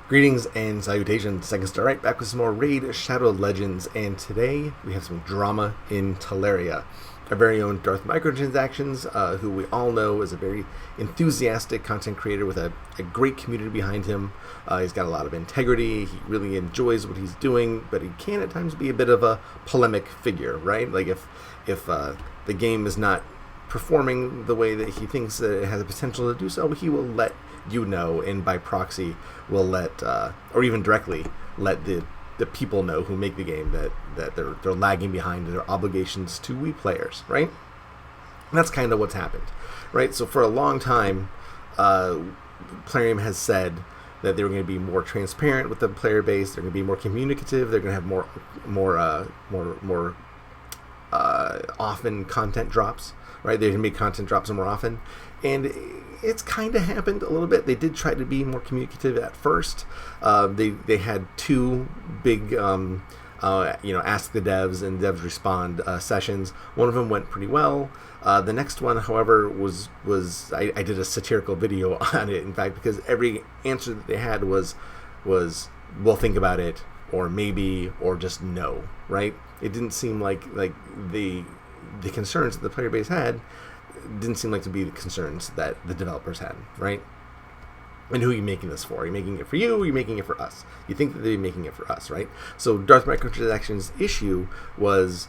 Greetings and salutations. Second Star right back with some more Raid Shadow Legends, and today we have some drama in Teleria. Our very own Darth Microtransactions, who we all know is a very enthusiastic content creator with a great community behind him. He's got a lot of integrity. He really enjoys what he's doing, but he can at times be a bit of a polemic figure, right? Like if the game is not performing the way that he thinks that it has the potential to do so, he will let you know, and by proxy will let, or even directly let the people know who make the game that they're lagging behind their obligations to we players, right? And that's kind of what's happened, right? So for a long time, Plarium has said that they're going to be more transparent with the player base. They're going to be more communicative. They're going to have more often content drops, right? They're going to make content drops more often, and it's kind of happened a little bit. They did try to be more communicative at first. They had two big, ask the devs and devs respond sessions. One of them went pretty well. The next one, however, was I did a satirical video on it, in fact, because every answer that they had was we'll think about it, or maybe, or just no, right? It didn't seem like the concerns that the player base had didn't seem like to be the concerns that the developers had, right? And who are you making this for? Are you making it for you, or are you making it for us? You think that they're making it for us, right? So Darth Microtransactions' issue was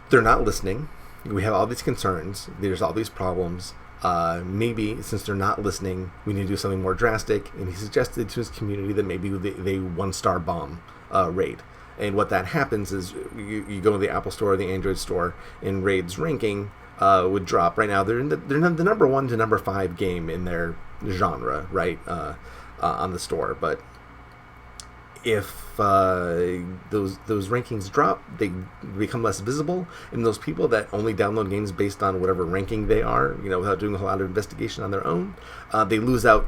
they're not listening. We have all these concerns. There's all these problems. Maybe since they're not listening, we need to do something more drastic. And he suggested to his community that maybe they one-star bomb Raid. And what that happens is you go to the Apple Store or the Android Store, and Raid's ranking would drop. Right now, they're the number 1 to number 5 game in their genre, right, on the store. But if those rankings drop, they become less visible, and those people that only download games based on whatever ranking they are, without doing a whole lot of investigation on their own, they lose out.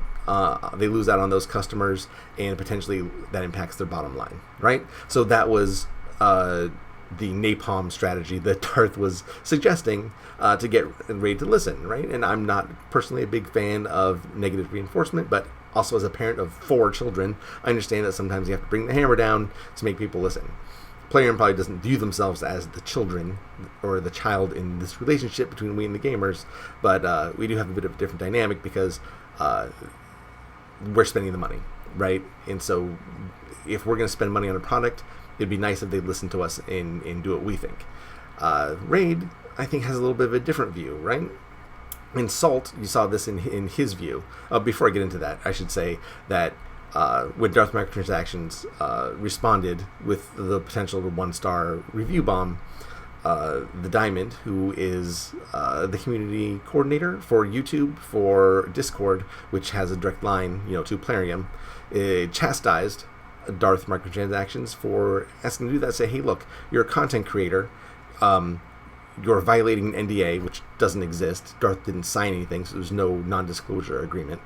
They lose out on those customers, and potentially that impacts their bottom line, right? So that was the napalm strategy that Darth was suggesting to get Raid to listen, right? And I'm not personally a big fan of negative reinforcement, but also as a parent of 4 children, I understand that sometimes you have to bring the hammer down to make people listen. Plarium probably doesn't view themselves as the children or the child in this relationship between we and the gamers, but we do have a bit of a different dynamic because we're spending the money, right? And so if we're going to spend money on a product, it'd be nice if they'd listen to us and do what we think. Raid, I think, has a little bit of a different view, right? In Salt, you saw this in his view. Before I get into that, I should say that when Darth Microtransactions responded with the potential 1-star review bomb, the Diamond, who is the community coordinator for YouTube, for Discord, which has a direct line, to Plarium, chastised Darth Microtransactions for asking to do that. Say, hey, look, you're a content creator. You're violating an NDA, which doesn't exist. Darth didn't sign anything, so there's no non-disclosure agreement.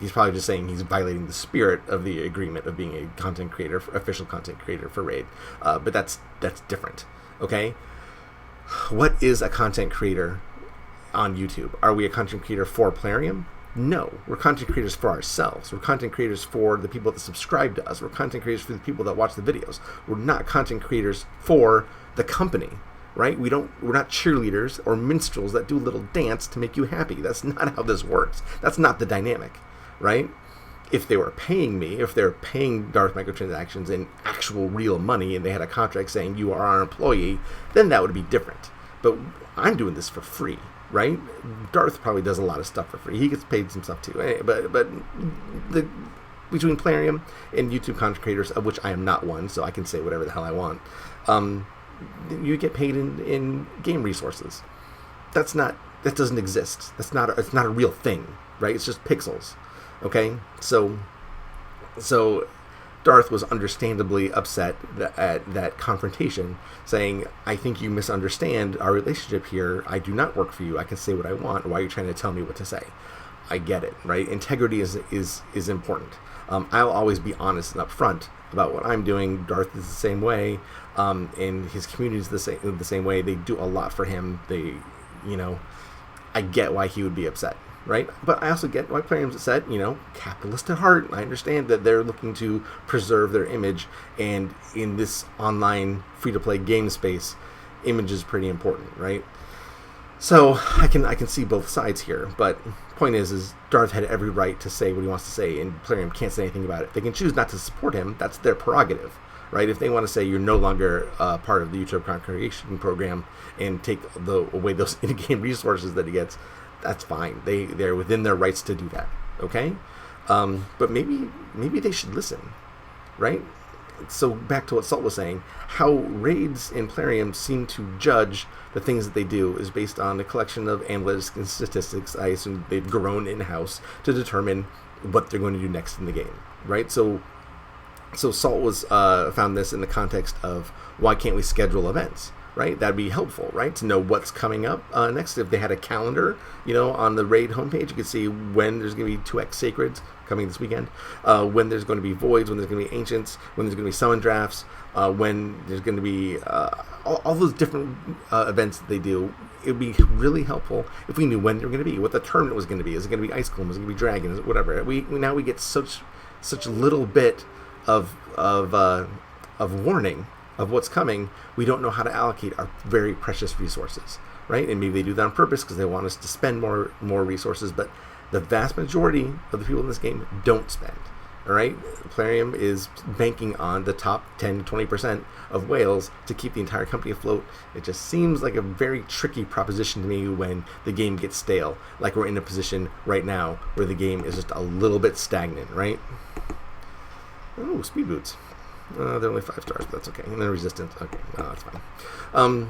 He's probably just saying he's violating the spirit of the agreement of being a content creator, official content creator for Raid. But that's different. Okay? What is a content creator on YouTube? Are we a content creator for Plarium? No. We're content creators for ourselves. We're content creators for the people that subscribe to us. We're content creators for the people that watch the videos. We're not content creators for the company, right? We're not cheerleaders or minstrels that do a little dance to make you happy. That's not how this works. That's not the dynamic, right? If they were paying me, if they're paying Darth Microtransactions in actual real money, and they had a contract saying you are our employee, then that would be different. But I'm doing this for free, right? Darth probably does a lot of stuff for free. He gets paid some stuff too. But between Plarium and YouTube content creators, of which I am not one, so I can say whatever the hell I want, you get paid in game resources. That doesn't exist. It's not a real thing, right? It's just pixels. Okay, so Darth was understandably upset at that confrontation, saying, I think you misunderstand our relationship here. I do not work for you. I can say what I want. Why are you trying to tell me what to say? I get it, right? Integrity is important. I'll always be honest and upfront about what I'm doing. Darth is the same way, and his community is the same way. They do a lot for him. I get why he would be upset, right? But I also get why Plarium's said, capitalist at heart. I understand that they're looking to preserve their image, and in this online free-to-play game space, image is pretty important, right? So I can see both sides here, but point is Darth had every right to say what he wants to say, and Plarium can't say anything about it. They can choose not to support him. That's their prerogative, right? If they want to say you're no longer part of the YouTube Congregation program and take away those in-game resources that he gets, that's fine. They're within their rights to do that, okay? But maybe they should listen, right? So back to what Salt was saying, how raids in Plarium seem to judge the things that they do is based on a collection of analytics and statistics. I assume they've grown in-house to determine what they're going to do next in the game, right? So Salt was found this in the context of why can't we schedule events, right? That'd be helpful, right? To know what's coming up next. If they had a calendar, on the raid homepage, you could see when there's going to be 2X Sacreds coming this weekend, when there's going to be Voids, when there's going to be Ancients, when there's going to be Summon Drafts, when there's going to be all those different events that they do. It would be really helpful if we knew when they were going to be, what the tournament was going to be. Is it going to be Ice Golem? Is it going to be Dragon? Is it whatever? Now we get such little bit of warning of what's coming. We don't know how to allocate our very precious resources, right? And maybe they do that on purpose because they want us to spend more resources, but the vast majority of the people in this game don't spend. All right, Plarium is banking on the top 10 to 20% of whales to keep the entire company afloat. It just seems like a very tricky proposition to me when the game gets stale, like we're in a position right now where the game is just a little bit stagnant, right? Oh, speed boots. They're only 5 stars, but that's okay. And then resistance. Okay, no, that's fine.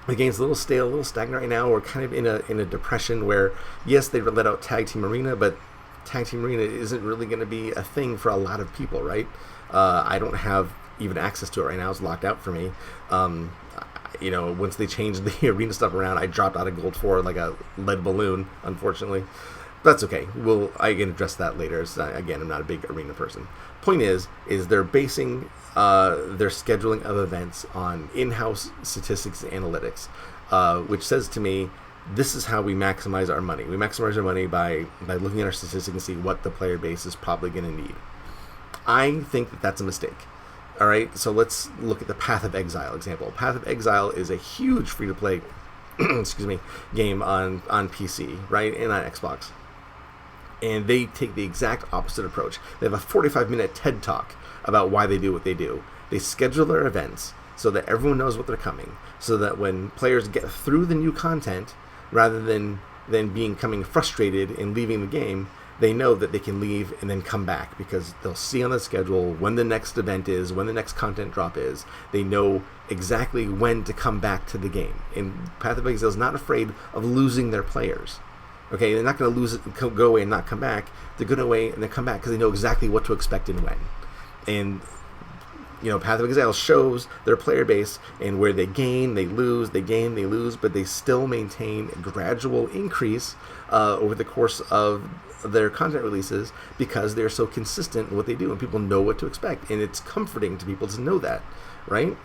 The game's a little stale, a little stagnant right now. We're kind of in a depression where, yes, they let out Tag Team Arena, but Tag Team Arena isn't really going to be a thing for a lot of people, right? I don't have even access to it right now. It's locked out for me. Once they changed the arena stuff around, I dropped out of Gold 4 like a lead balloon, unfortunately. That's okay. I can address that later. Again, I'm not a big arena person. Point is they're basing their scheduling of events on in-house statistics and analytics, which says to me, this is how we maximize our money. We maximize our money by looking at our statistics and see what the player base is probably going to need. I think that that's a mistake. All right, so let's look at the Path of Exile example. Path of Exile is a huge free-to-play game on PC, right, and on Xbox. And they take the exact opposite approach. They have a 45-minute TED Talk about why they do what they do. They schedule their events so that everyone knows what they're coming, so that when players get through the new content, rather than becoming frustrated and leaving the game, they know that they can leave and then come back because they'll see on the schedule when the next event is, when the next content drop is. They know exactly when to come back to the game. And Path of Exile is not afraid of losing their players. Okay, they're not going to lose it and go away and not come back. They're going away and they come back because they know exactly what to expect and when. And Path of Exile shows their player base and where they gain, they lose, they gain, they lose, but they still maintain a gradual increase over the course of their content releases because they're so consistent in what they do and people know what to expect. And it's comforting to people to know that, right?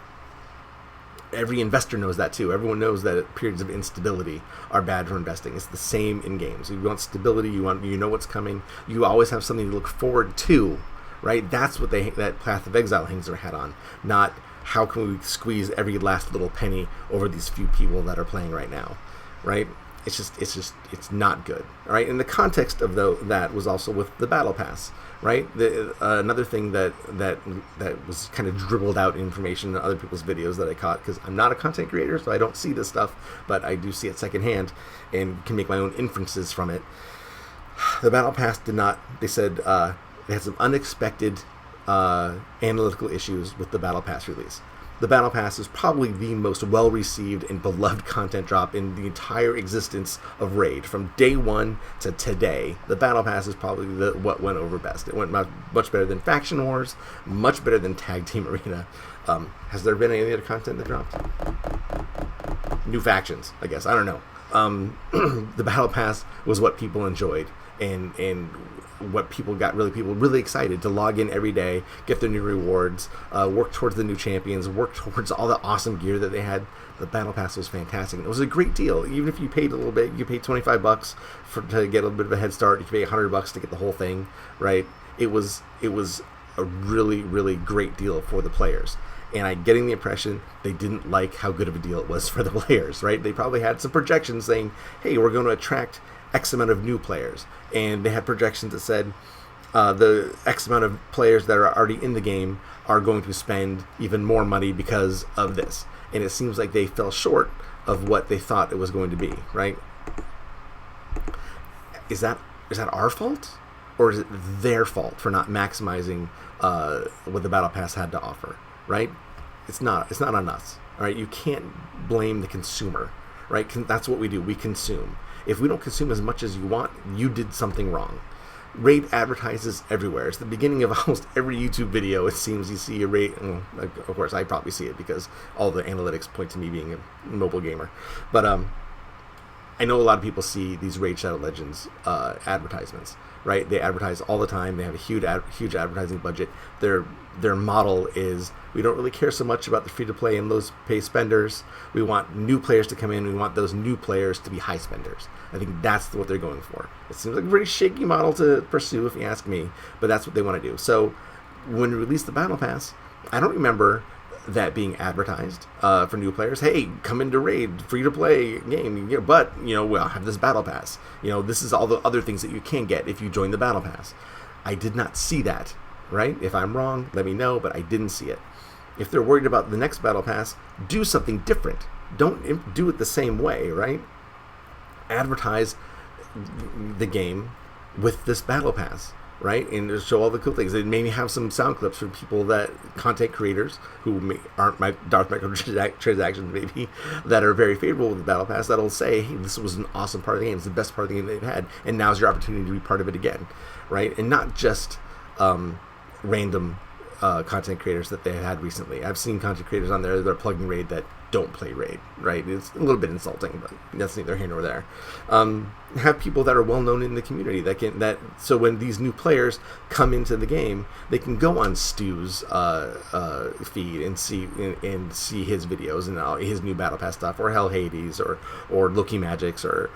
Every investor knows that too. Everyone knows that periods of instability are bad for investing. It's the same in games. You want stability, you know what's coming, you always have something to look forward to. Right, that's what that Path of Exile hangs their hat on. Not how can we squeeze every last little penny over these few people that are playing right now. Right, it's not good. All right, and the context of that was also with the Battle Pass. Right, another thing that was kind of dribbled out information in other people's videos that I caught because I'm not a content creator, so I don't see this stuff, but I do see it secondhand and can make my own inferences from it. The Battle Pass did not. They said. They had some unexpected analytical issues with the Battle Pass release. The Battle Pass is probably the most well-received and beloved content drop in the entire existence of Raid. From day one to today, the Battle Pass is probably what went over best. It went much better than Faction Wars, much better than Tag Team Arena. Has there been any other content that dropped? New factions, I guess. I don't know. The Battle Pass was what people enjoyed. and what people really excited to log in every day, get their new rewards, work towards the new champions, work towards all the awesome gear that they had. The battle pass was fantastic. It was a great deal. Even if you paid a little bit, you paid $25 to get a little bit of a head start. You could pay $100 to get the whole thing, right? It was a really, really great deal for the players. And I'm getting the impression they didn't like how good of a deal it was for the players, right? They probably had some projections saying, hey, we're going to attract X amount of new players. And they had projections that said the X amount of players that are already in the game are going to spend even more money because of this. And it seems like they fell short of what they thought it was going to be, right? Is that our fault? Or is it their fault for not maximizing what the Battle Pass had to offer, right? It's not on us, all right? You can't blame the consumer, right? That's what we do. We consume. If we don't consume as much as you want, you did something wrong. Raid advertises everywhere. It's the beginning of almost every YouTube video. It seems you see a Raid. Of course, I probably see it because all the analytics point to me being a mobile gamer. But I know a lot of people see these Raid Shadow Legends advertisements, right? They advertise all the time. They have a huge advertising budget. Their model is, we don't really care so much about the free-to-play and those pay spenders. We want new players to come in. We want those new players to be high spenders. I think that's what they're going for. It seems like a pretty shaky model to pursue, if you ask me, but that's what they want to do. So when we released the Battle Pass, I don't remember that being advertised for new players. Hey, come into Raid, free-to-play game, but, we'll have this Battle Pass. This is all the other things that you can get if you join the Battle Pass. I did not see that, right? If I'm wrong, let me know, but I didn't see it. If they're worried about the next Battle Pass, do something different. Don't do it the same way, right? Advertise the game with this Battle Pass, right? And show all the cool things. And maybe have some sound clips for people content creators who aren't my Darth Microtransactions maybe, that are very favorable with the Battle Pass, that'll say, hey, this was an awesome part of the game. It's the best part of the game they've had. And now's your opportunity to be part of it again, right? And not just random content creators that they had recently. I've seen content creators on there that are plugging Raid that don't play Raid, right? It's a little bit insulting, but that's neither here nor there. Have people that are well known in the community so when these new players come into the game, they can go on Stu's feed and see his videos and his new Battle Pass stuff, or Hell Hades, or Loki Magics, or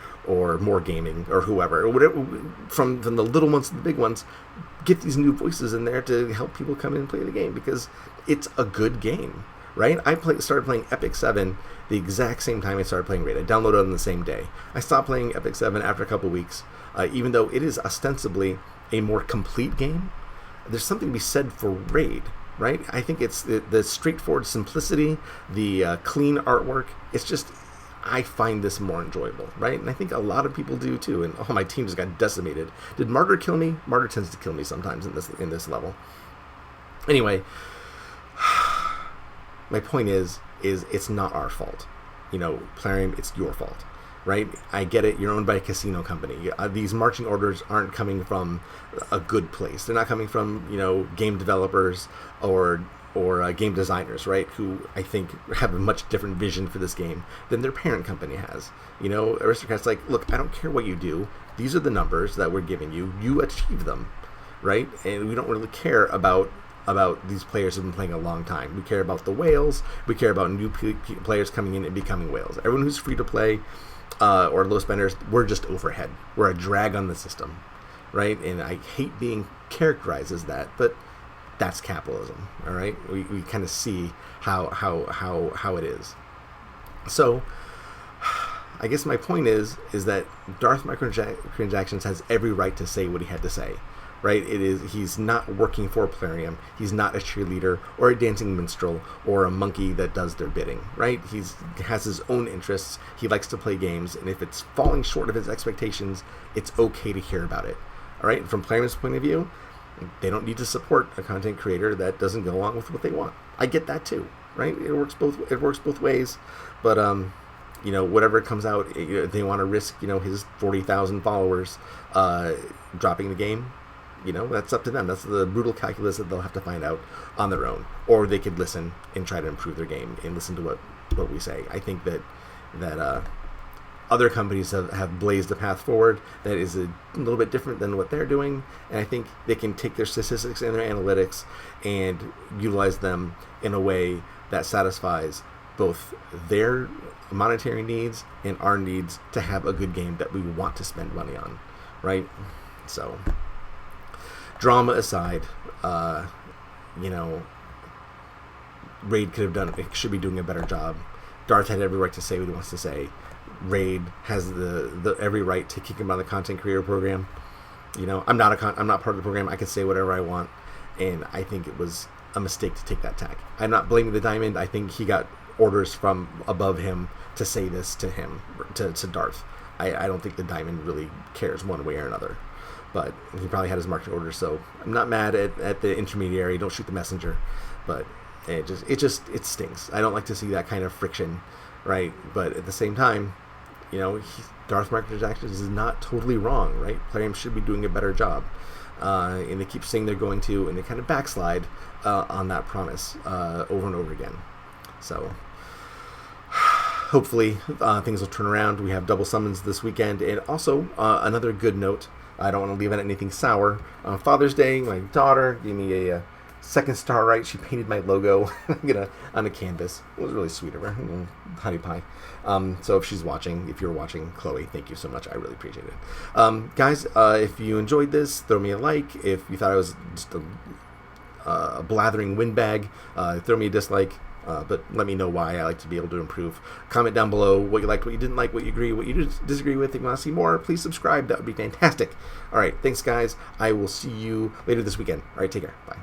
More Gaming, or whoever, or whatever, from the little ones to the big ones. Get these new voices in there to help people come in and play the game, because it's a good game, right? I started playing Epic 7 the exact same time I started playing Raid. I downloaded it on the same day. I stopped playing Epic 7 after a couple weeks, even though it is ostensibly a more complete game. There's something to be said for Raid, right? I think it's the straightforward simplicity, the clean artwork. It's just, I find this more enjoyable, right? And I think a lot of people do too. And my team just got decimated. Did Martyr kill me? Martyr tends to kill me sometimes in this level. Anyway, my point is it's not our fault. Plarium, it's your fault, right? I get it. You're owned by a casino company. These marching orders aren't coming from a good place. They're not coming from game developers or game designers, right? Who I think have a much different vision for this game than their parent company has. Aristocrat's like, look, I don't care what you do. These are the numbers that we're giving you. You achieve them, right? And we don't really care about these players who've been playing a long time. We care about the whales. We care about new players coming in and becoming whales. Everyone who's free to play or low spenders, we're just overhead. We're a drag on the system, right? And I hate being characterized as that, but that's capitalism, all right? We kind of see how it is. So I guess my point is that Darth Microtransactions has every right to say what he had to say, right? He's not working for Plarium. He's not a cheerleader or a dancing minstrel or a monkey that does their bidding, right? He has his own interests. He likes to play games, and if it's falling short of his expectations, it's okay to hear about it, all right? From Plarium's point of view, they don't need to support a content creator that doesn't go along with what they want. I get that too, right? It works both ways, but whatever comes out, if they want to risk his 40,000 followers dropping the game, that's up to them. That's the brutal calculus that they'll have to find out on their own, or they could listen and try to improve their game and listen to what we say. I think that other companies have blazed a path forward that is a little bit different than what they're doing, and I think they can take their statistics and their analytics and utilize them in a way that satisfies both their monetary needs and our needs to have a good game that we want to spend money on, right? So, drama aside, Raid should be doing a better job. Darth had every right to say what he wants to say. Raid has the every right to kick him out of the content creator program. I'm not part of the program. I can say whatever I want, and I think it was a mistake to take that tack. I'm not blaming the Diamond. I think he got orders from above him to say this to him, to Darth. I don't think the Diamond really cares one way or another, but he probably had his marketing orders. So I'm not mad at the intermediary. Don't shoot the messenger, but it stings. I don't like to see that kind of friction, right? But at the same time, Darth Microtransactions is not totally wrong, right? Plarium should be doing a better job, and they keep saying they're going to, and they kind of backslide on that promise over and over again. So hopefully things will turn around. We have double summons this weekend, and also another good note. I don't want to leave out anything sour. On Father's Day, my daughter gave me a second star right. She painted my logo on a canvas. It was really sweet of her. Honey pie. So if you're watching, Chloe, thank you so much. I really appreciate it. Guys, if you enjoyed this, throw me a like. If you thought I was just a blathering windbag, throw me a dislike. But let me know why. I like to be able to improve. Comment down below what you liked, what you didn't like, what you agree, what you disagree with. If you want to see more, please subscribe. That would be fantastic. All right. Thanks, guys. I will see you later this weekend. All right. Take care. Bye.